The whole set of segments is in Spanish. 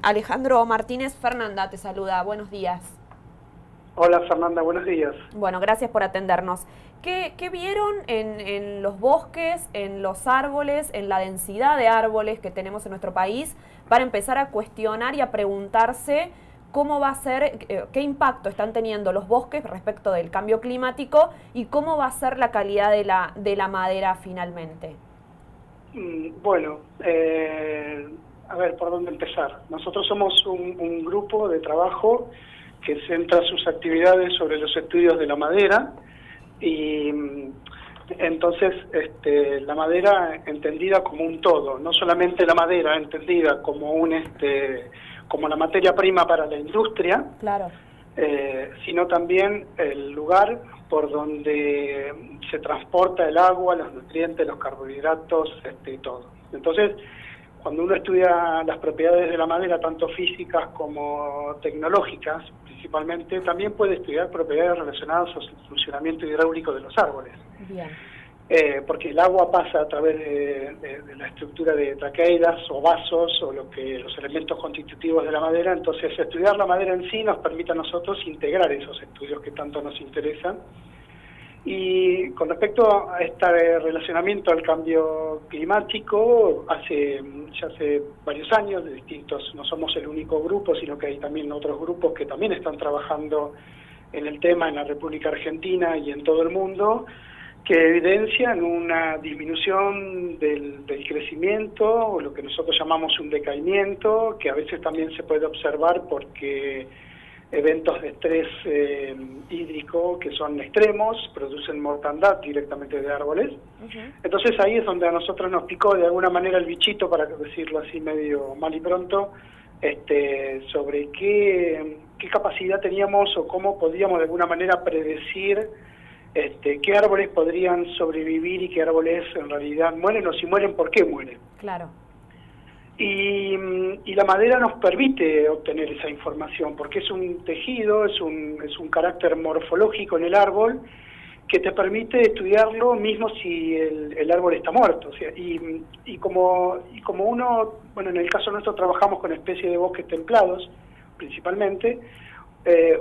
Alejandro Martínez, Fernanda te saluda, buenos días. Hola Fernanda, buenos días. Bueno, gracias por atendernos. ¿Qué vieron en los bosques, en los árboles, en la densidad de árboles que tenemos en nuestro país para empezar a cuestionar y a preguntarse cómo va a ser, qué impacto están teniendo los bosques respecto del cambio climático y cómo va a ser la calidad de la madera finalmente? Bueno, a ver, ¿por dónde empezar? Nosotros somos un grupo de trabajo que centra sus actividades sobre los estudios de la madera y entonces la madera entendida como un todo, no solamente la madera entendida como como la materia prima para la industria, claro, sino también el lugar por donde se transporta el agua, los nutrientes, los carbohidratos y todo. Entonces, cuando uno estudia las propiedades de la madera, tanto físicas como tecnológicas, principalmente, también puede estudiar propiedades relacionadas al funcionamiento hidráulico de los árboles. Bien. Porque el agua pasa a través de la estructura de traqueidas o vasos o los elementos constitutivos de la madera. Entonces, estudiar la madera en sí nos permite a nosotros integrar esos estudios que tanto nos interesan. Y con respecto a este relacionamiento al cambio climático, ya hace varios años, de distintos, no somos el único grupo, sino que hay también otros grupos que también están trabajando en el tema en la República Argentina y en todo el mundo, que evidencian una disminución del crecimiento, o lo que nosotros llamamos un decaimiento, que a veces también se puede observar porque eventos de estrés hídrico que son extremos, producen mortandad directamente de árboles. Entonces ahí es donde a nosotros nos picó de alguna manera el bichito, para decirlo así medio mal y pronto, sobre qué capacidad teníamos o cómo podíamos de alguna manera predecir qué árboles podrían sobrevivir y qué árboles en realidad mueren, o si mueren, ¿por qué mueren? Claro. Y la madera nos permite obtener esa información, porque es un tejido, es un carácter morfológico en el árbol que te permite estudiarlo mismo si el árbol está muerto. O sea, y como uno, bueno, en el caso nuestro trabajamos con especies de bosques templados, principalmente,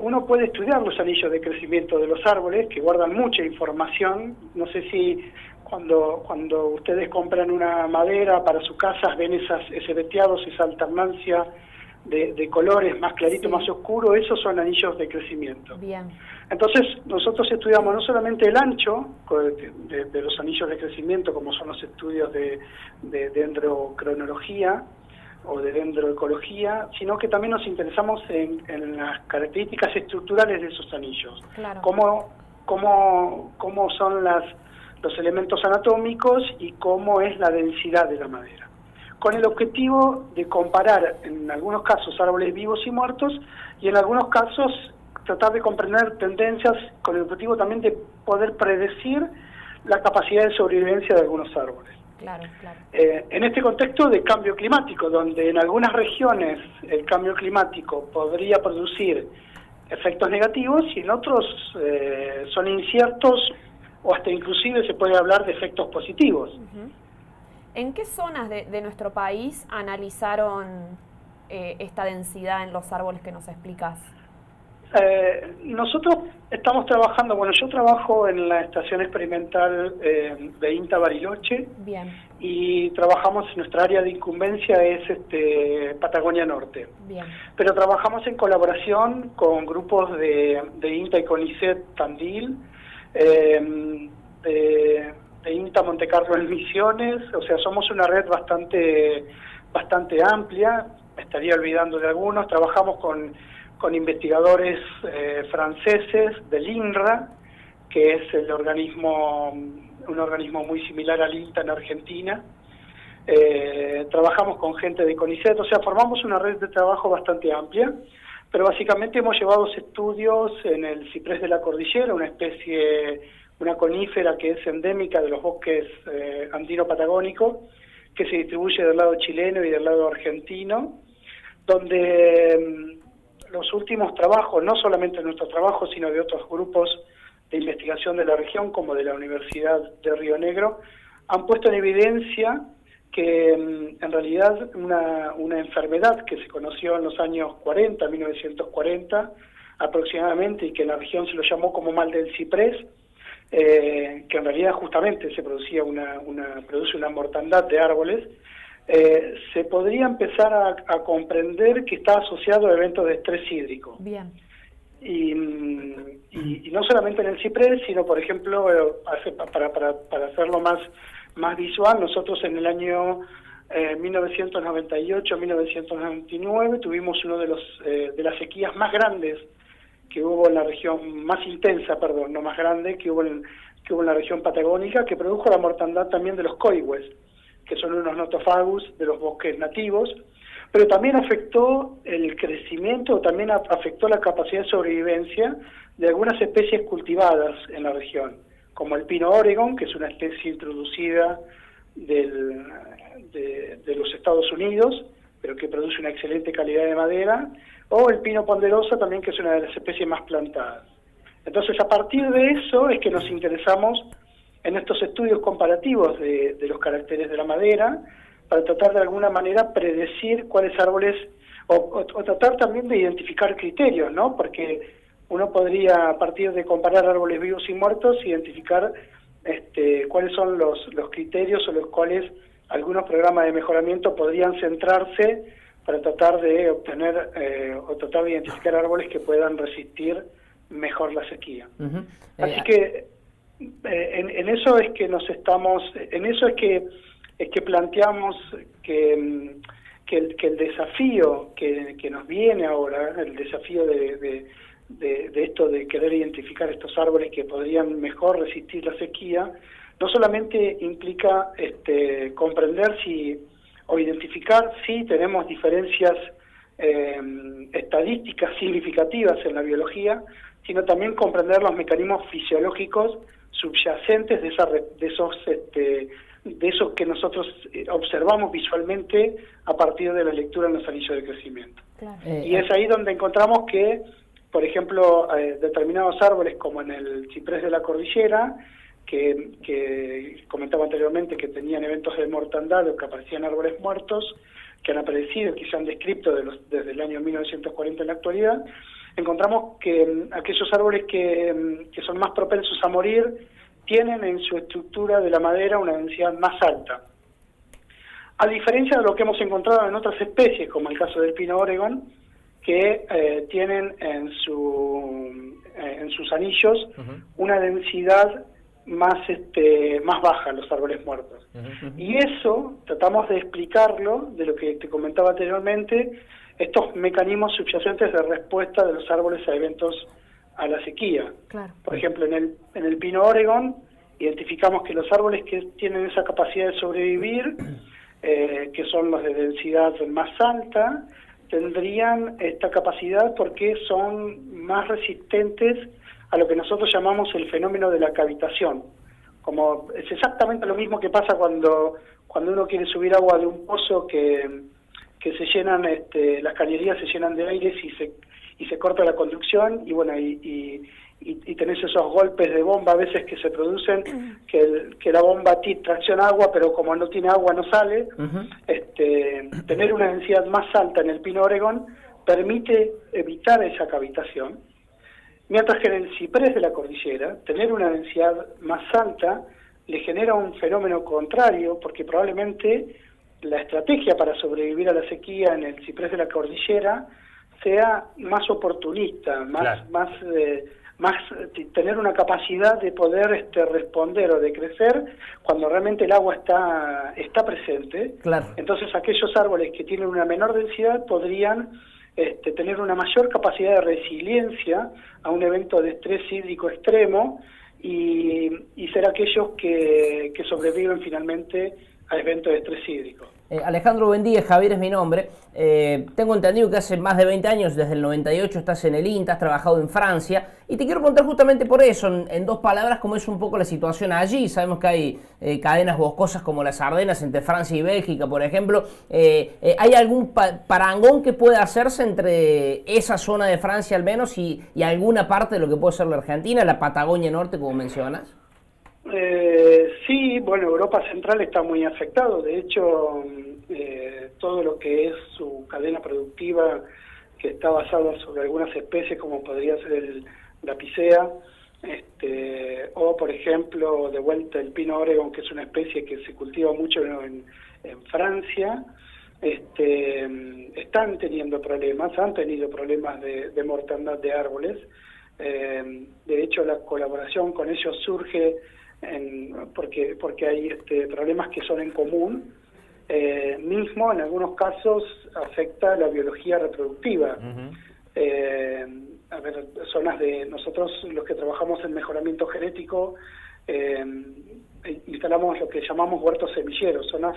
uno puede estudiar los anillos de crecimiento de los árboles, que guardan mucha información. No sé si cuando ustedes compran una madera para sus casas ven ese veteado, esa alternancia de colores, más clarito, sí, más oscuro. Esos son anillos de crecimiento. Bien. Entonces nosotros estudiamos no solamente el ancho de los anillos de crecimiento, como son los estudios de dendrocronología o de dendroecología, sino que también nos interesamos en las características estructurales de esos anillos. Claro. Cómo son los elementos anatómicos y cómo es la densidad de la madera, con el objetivo de comparar en algunos casos árboles vivos y muertos, y en algunos casos tratar de comprender tendencias, con el objetivo también de poder predecir la capacidad de sobrevivencia de algunos árboles. Claro, claro. En este contexto de cambio climático, donde en algunas regiones el cambio climático podría producir efectos negativos y en otros son inciertos, o hasta inclusive se puede hablar de efectos positivos. ¿En qué zonas de nuestro país analizaron esta densidad en los árboles que nos explicás? Nosotros estamos trabajando, bueno, yo trabajo en la estación experimental de INTA Bariloche. Bien. Y trabajamos, nuestra área de incumbencia es Patagonia Norte. Bien. Pero trabajamos en colaboración con grupos de INTA y CONICET Tandil, de INTA Monte Carlo en Misiones. O sea, somos una red bastante amplia. Me estaría olvidando de algunos. Trabajamos con investigadores franceses del INRA, que es un organismo muy similar al INTA en Argentina. Trabajamos con gente de CONICET, o sea, formamos una red de trabajo bastante amplia, pero básicamente hemos llevado estudios en el ciprés de la cordillera, una conífera que es endémica de los bosques andino-patagónicos, que se distribuye del lado chileno y del lado argentino, donde los últimos trabajos, no solamente nuestro trabajo, sino de otros grupos de investigación de la región, como de la Universidad de Río Negro, han puesto en evidencia que en realidad una enfermedad que se conoció en los años 40, 1940 aproximadamente, y que en la región se lo llamó como mal del ciprés, que en realidad justamente se produce una mortandad de árboles, se podría empezar a comprender que está asociado a eventos de estrés hídrico. Bien. Y no solamente en el ciprés, sino, por ejemplo, para hacerlo más visual, nosotros en el año 1998-1999 tuvimos uno de las sequías más grandes que hubo en la región, más intensa, perdón, no más grande, que hubo en la región patagónica, que produjo la mortandad también de los coigües, que son unos notofagus de los bosques nativos, pero también afectó el crecimiento, también afectó la capacidad de sobrevivencia de algunas especies cultivadas en la región, como el pino Oregon, que es una especie introducida de los Estados Unidos, pero que produce una excelente calidad de madera, o el pino ponderosa también, que es una de las especies más plantadas. Entonces, a partir de eso es que nos interesamos en estos estudios comparativos de los caracteres de la madera, para tratar de alguna manera predecir cuáles árboles, o tratar también de identificar criterios, ¿no? Porque uno podría, a partir de comparar árboles vivos y muertos, identificar cuáles son los criterios o los cuales algunos programas de mejoramiento podrían centrarse para tratar de obtener o tratar de identificar árboles que puedan resistir mejor la sequía. Así que en eso es que planteamos que el desafío que nos viene ahora, el desafío de esto de querer identificar estos árboles que podrían mejor resistir la sequía, no solamente implica comprender o identificar si tenemos diferencias estadísticas significativas en la biología, sino también comprender los mecanismos fisiológicos subyacentes de esos que nosotros observamos visualmente a partir de la lectura en los anillos de crecimiento. Claro. Y es ahí donde encontramos que, por ejemplo, determinados árboles, como en el ciprés de la cordillera, que comentaba anteriormente que tenían eventos de mortandad o que aparecían árboles muertos, que han aparecido, que se han descrito desde el año 1940 en la actualidad, encontramos que aquellos árboles que son más propensos a morir tienen en su estructura de la madera una densidad más alta. A diferencia de lo que hemos encontrado en otras especies, como el caso del pino Oregon, que tienen en sus anillos una densidad más baja, los árboles muertos. Y eso tratamos de explicarlo, de lo que te comentaba anteriormente, estos mecanismos subyacentes de respuesta de los árboles a eventos a la sequía. Claro. Por ejemplo, en el pino Oregon identificamos que los árboles que tienen esa capacidad de sobrevivir, que son los de densidad más alta, tendrían esta capacidad porque son más resistentes a lo que nosotros llamamos el fenómeno de la cavitación. Como es exactamente lo mismo que pasa cuando uno quiere subir agua de un pozo que se llenan, las cañerías se llenan de aire y se corta la conducción, y bueno, y tenés esos golpes de bomba a veces que se producen, que la bomba tracciona agua, pero como no tiene agua no sale. Tener una densidad más alta en el pino Oregon permite evitar esa cavitación, mientras que en el ciprés de la cordillera, tener una densidad más alta le genera un fenómeno contrario, porque probablemente la estrategia para sobrevivir a la sequía en el ciprés de la cordillera sea más oportunista, tener una capacidad de poder responder o de crecer cuando realmente el agua está presente. Claro. Entonces aquellos árboles que tienen una menor densidad podrían tener una mayor capacidad de resiliencia a un evento de estrés hídrico extremo y ser aquellos que sobreviven finalmente a eventos de estrés hídrico. Alejandro, buen día. Javier es mi nombre. Tengo entendido que hace más de 20 años, desde el 98, estás en el INTA, has trabajado en Francia, y te quiero preguntar justamente por eso, en dos palabras, cómo es un poco la situación allí. Sabemos que hay cadenas boscosas como las Ardenas entre Francia y Bélgica, por ejemplo. ¿Hay algún parangón que pueda hacerse entre esa zona de Francia al menos y alguna parte de lo que puede ser la Argentina, la Patagonia Norte, como mencionas? Sí, bueno, Europa Central está muy afectado. De hecho, todo lo que es su cadena productiva, que está basada sobre algunas especies, como podría ser la picea, o por ejemplo, de vuelta el pino Oregon, que es una especie que se cultiva mucho en Francia, están teniendo problemas, han tenido problemas de mortandad de árboles. De hecho, la colaboración con ellos surge porque hay problemas que son en común. Mismo en algunos casos afecta la biología reproductiva. A ver, zonas de nosotros, los que trabajamos en mejoramiento genético, instalamos lo que llamamos huertos semilleros, zonas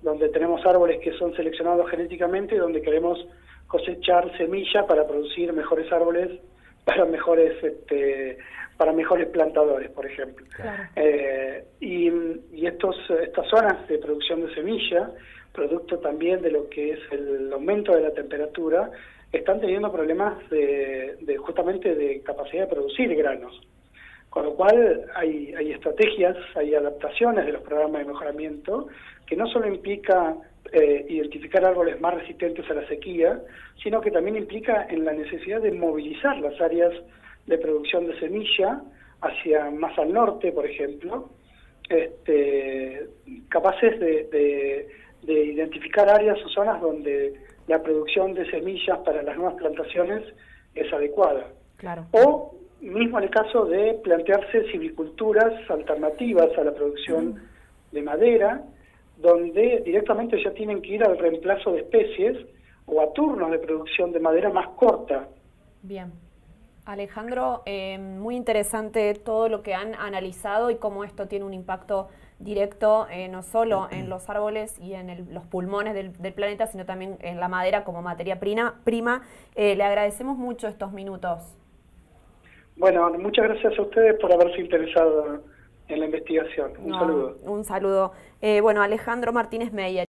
donde tenemos árboles que son seleccionados genéticamente y donde queremos cosechar semilla para producir mejores árboles para mejores plantadores, por ejemplo. Claro. Y estas zonas de producción de semilla, producto también de lo que es el aumento de la temperatura, están teniendo problemas justamente de capacidad de producir granos. Con lo cual hay estrategias, hay adaptaciones de los programas de mejoramiento que no solo implica identificar árboles más resistentes a la sequía, sino que también implica en la necesidad de movilizar las áreas de producción de semilla hacia más al norte, por ejemplo, capaces de identificar áreas o zonas donde la producción de semillas para las nuevas plantaciones es adecuada. Claro. O mismo en el caso de plantearse silviculturas alternativas a la producción de madera, donde directamente ya tienen que ir al reemplazo de especies o a turnos de producción de madera más corta. Bien. Alejandro, muy interesante todo lo que han analizado y cómo esto tiene un impacto directo no solo en los árboles y en los pulmones del planeta, sino también en la madera como materia prima. Le agradecemos mucho estos minutos. Bueno, muchas gracias a ustedes por haberse interesado en la investigación. Un saludo. Un saludo. Bueno, Alejandro Martínez Meyer.